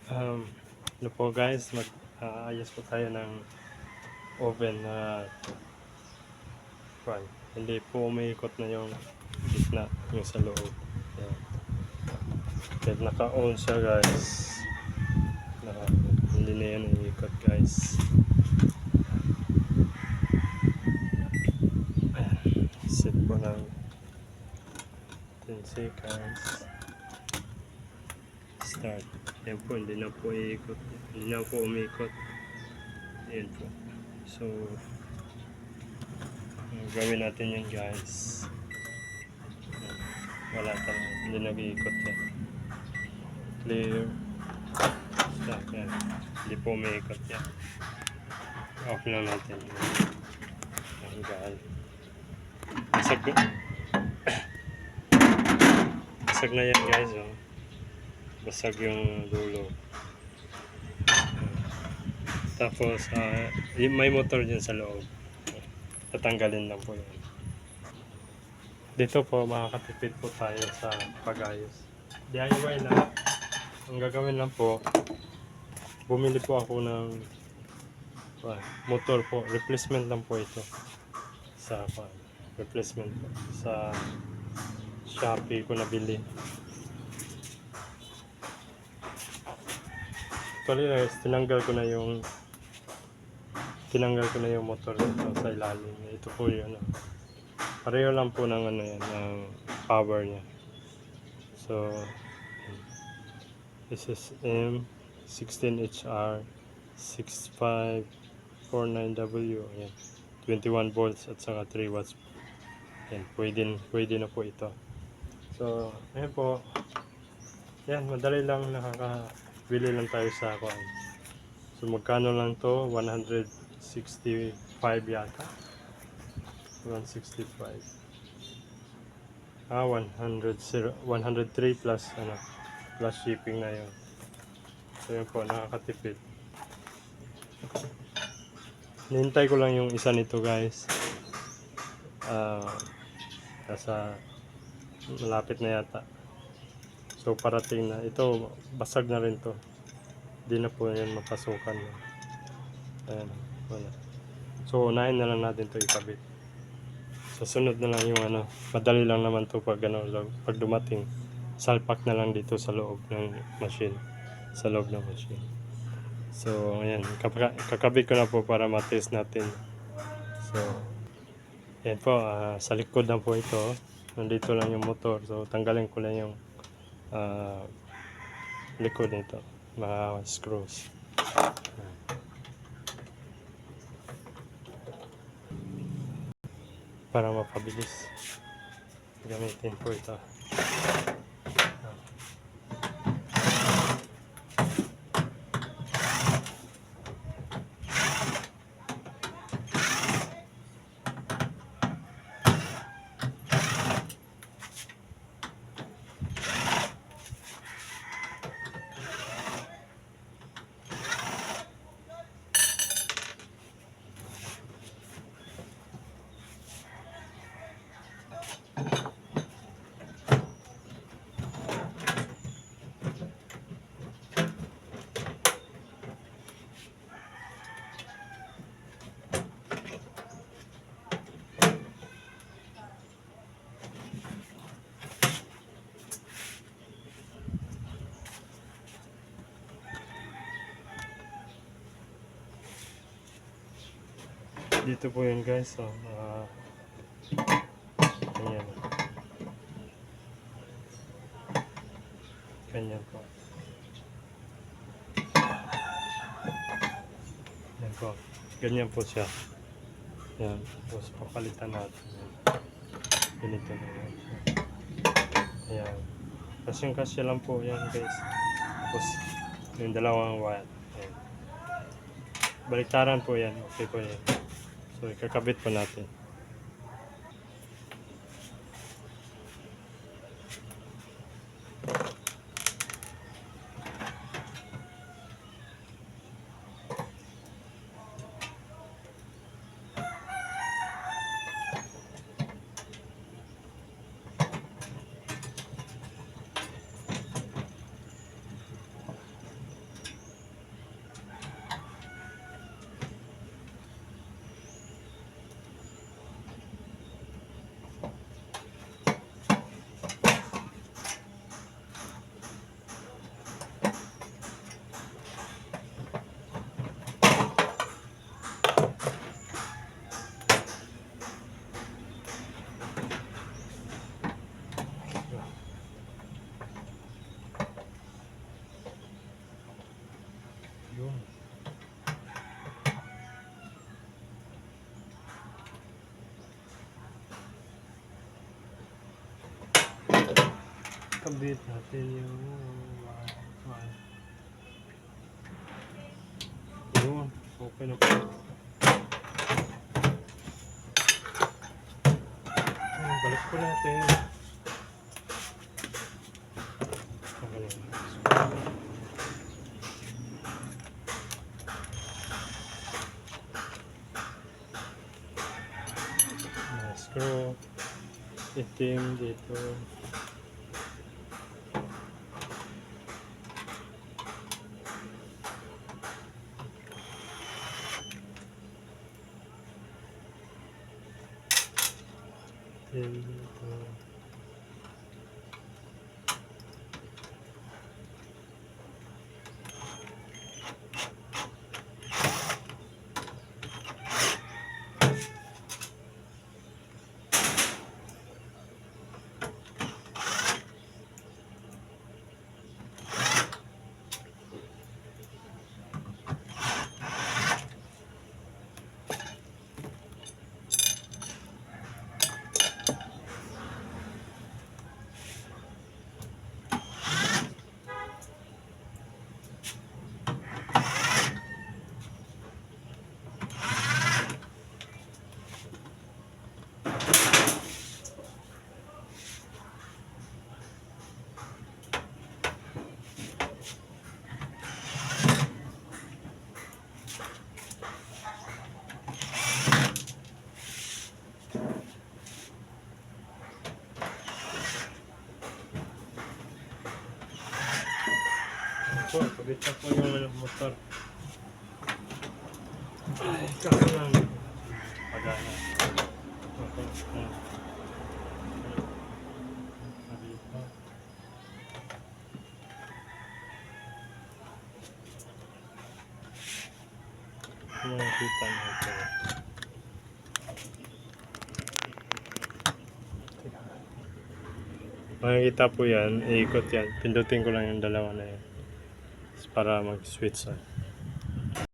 Um, ano po guys, mag-aayos po tayo ng oven na hindi po umiikot na yung gitna, yung sa loob. Yan. Kahit naka-on siya guys, hindi na yan umiikot guys. Ayan. Set po ng 10 seconds. Start. Yan po, hindi na po iikot. Hindi na po umikot. Yan po. So, gawin natin yan guys. Yan. Wala talaga. Hindi nag-iikot yan. Clear. Stop yan. Hindi po umikot yan. Off lang natin. Hanggang. Basag na yan guys. Oh. Basag yung dulo. Tapos, may motor dyan sa loob. Tatanggalin lang po yan. Dito po, makakatipid po tayo sa pag-ayos. DIY lang. Ang gagawin lang po, bumili po ako ng motor po. Replacement lang po ito. Replacement po. Sa Shopee ko nabili. Actually guys, tinanggal ko na yung motor dito sa ilalim. Ito po yun. Pareho lang po ng ng power niya. So this is M16HR 6549W. Ayan. 21 volts at saka 3 watts. Ayan, pwede na po ito. So ayan po. Yan, madali lang, nakakabili lang tayo sa kuan. So magkano lang to? 165 yata. 165. 103 plus plus shipping na 'yon. So yun po, nakakatipid. Nihintay ko lang yung isa nito guys. Nasa malapit na yata. So parating na. Ito, basag na rin to. Hindi na po yan mapasukan. Ayan, wala. So unahin na lang natin to ikabit. So sunod na lang yung madali lang naman to pag pag dumating. Salpak na lang dito sa loob ng machine. Sa loob ng machine. So ayan, kakabit ko na po para matest natin. So ayan po, sa likod na po ito. Nandito lang yung motor. So tanggalin ko lang yung likod nito, mga screws. Para mapabilis gamitin po ito. Dito po yun guys. So, ganyan. Ganyan po. Yan po. Ganyan po siya. Yan. Tapos papalitan natin. Ganito na yan. Ayan. Kasyang-kasya lang po yan guys. Tapos yung dalawang wire. Ayan. Baliktaran po yan. Okay po yan. So ikakabit po natin. Yun. Kabit natin yung yun. Okay na po. Balik po natin. Okay na. Screw. Itim dito. Itim dito. Po, kabit na po yung motor. Ay, kaka lang. Pagana. Okay. Kabit pa. Makikita natin. Makikita po yan, iikot yan. Pindutin ko lang yung dalawa na yan para mag-switch.